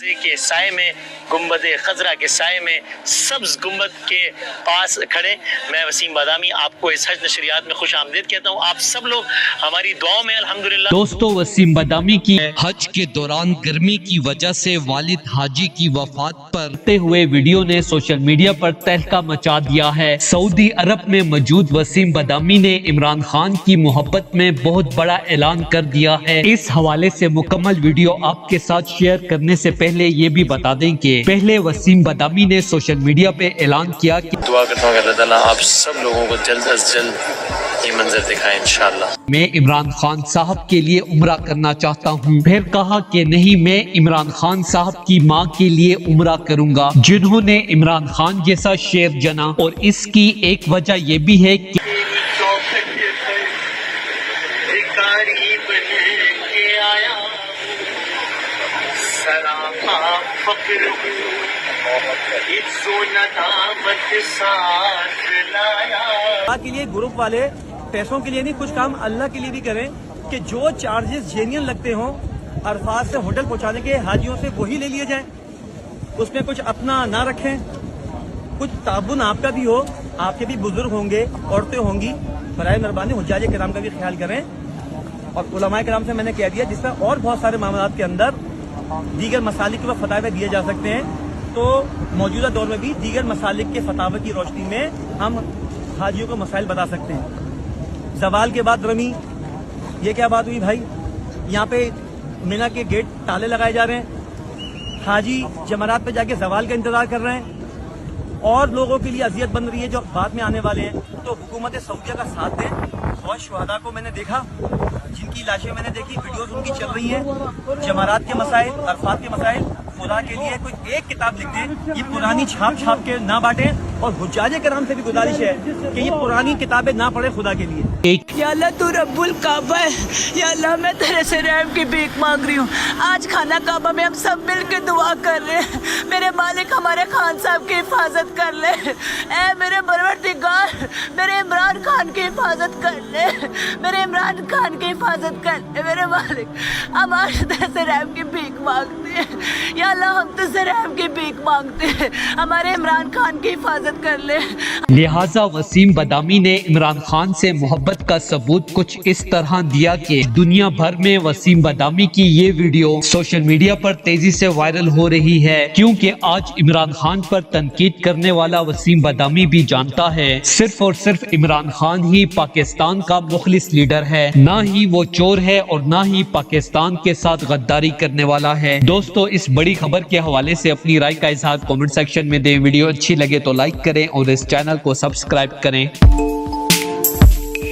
کے سائے میں، گنبد خضرا کے سائے میں، سبز گنبد کے پاس کھڑے میں وسیم بادامی آپ کو اس حج نشریات میں خوش آمدید کہتا ہوں۔ آپ سب لوگ ہماری دعاؤں میں الحمدللہ۔ دوستو، وسیم بادامی کی حج کے دوران گرمی کی وجہ سے والد حاجی کی وفات پر تے ہوئے ویڈیو نے سوشل میڈیا پر تہلکہ مچا دیا ہے۔ سعودی عرب میں موجود وسیم بادامی نے عمران خان کی محبت میں بہت بڑا اعلان کر دیا ہے۔ اس حوالے سے مکمل ویڈیو آپ کے ساتھ شیئر کرنے سے پہلے یہ بھی بتا دیں کہ پہلے وسیم بادامی نے سوشل میڈیا پہ اعلان کیا کہ دعا کرتا ہوں کہ اللہ تعالیٰ آپ سب لوگوں کو جلد از جلد یہ منظر دکھائے انشاءاللہ۔ میں عمران خان صاحب کے لیے عمرہ کرنا چاہتا ہوں۔ پھر کہا کہ نہیں، میں عمران خان صاحب کی ماں کے لیے عمرہ کروں گا، جنہوں نے عمران خان جیسا شیر جنا۔ اور اس کی ایک وجہ یہ بھی ہے کہ اللہ کے لیے گروپ والے پیسوں کے لیے نہیں، کچھ کام اللہ کے لیے بھی کریں کہ جو چارجز جینین لگتے ہوں عرفات سے ہوٹل پہنچانے کے حاجیوں سے وہی لے لیے جائیں، اس میں کچھ اپنا نہ رکھیں، کچھ تعاون آپ کا بھی ہو، آپ کے بھی بزرگ ہوں گے، عورتیں ہوں گی، برائے مہربانی حجاج کرام کا بھی خیال کریں۔ اور علماء کرام سے میں نے کہہ دیا جس میں اور بہت سارے معاملات کے اندر دیگر مسالک کے فتاوے دیے جا سکتے ہیں، تو موجودہ دور میں بھی دیگر مسالک کے فتاوے کی روشنی میں ہم حاجیوں کو مسائل بتا سکتے ہیں۔ زوال کے بعد رمی، یہ کیا بات ہوئی بھائی؟ یہاں پہ مینا کے گیٹ تالے لگائے جا رہے ہیں، حاجی جمرات پہ جا کے زوال کا انتظار کر رہے ہیں، اور لوگوں کے لیے اذیت بن رہی ہے جو بعد میں آنے والے ہیں۔ تو حکومت سعودیہ کا ساتھ دیں۔ اور شہداء کو میں نے دیکھا، جن کی لاشیں میں نے دیکھی، ویڈیوز ان کی چل رہی ہیں، جمرات کے مسائل، عرفات کے مسائل، خدا کے لیے کوئی ایک کتاب لکھ دیں، یہ پرانی چھاپ کے نہ بانٹیں، اور حجاج کرام سے بھی گزارش ہے کہ یہ پرانی کتابیں نہ پڑھیں خدا کے لیے۔ یا اللہ تو رب الکعبہ ہے، یا اللہ میں تیرے سے رحم کی بھیک مانگ رہی ہوں۔ آج خانہ کعبہ میں ہم سب مل کے دعا کر رہے ہیں، میرے مالک ہمارے خان صاحب کی حفاظت کر لے، اے میرے پروردگار میرے عمران خان کی حفاظت کر لے، میرے عمران خان کی حفاظت کر لے میرے مالک۔ ہم آج تیرے سے رحم کی بھیک مانگتے ہیں، یا اللہ ہم تجھ سے رحم کی بھیک مانگتے ہیں، ہمارے عمران خان کی حفاظت کر لے۔ لہٰذا وسیم بادامی نے عمران خان سے محبت کا ثبوت کچھ اس طرح دیا کہ دنیا بھر میں وسیم بادامی کی یہ ویڈیو سوشل میڈیا پر تیزی سے وائرل ہو رہی ہے، کیونکہ آج عمران خان پر تنقید کرنے والا وسیم بادامی بھی جانتا ہے صرف اور صرف عمران خان ہی پاکستان کا مخلص لیڈر ہے، نہ ہی وہ چور ہے اور نہ ہی پاکستان کے ساتھ غداری کرنے والا ہے۔ دوستو، اس بڑی خبر کے حوالے سے اپنی رائے کا اظہار کمنٹ سیکشن میں دیں۔ ویڈیو اچھی لگے تو لائک کریں اور اس چینل کو سبسکرائب کریں۔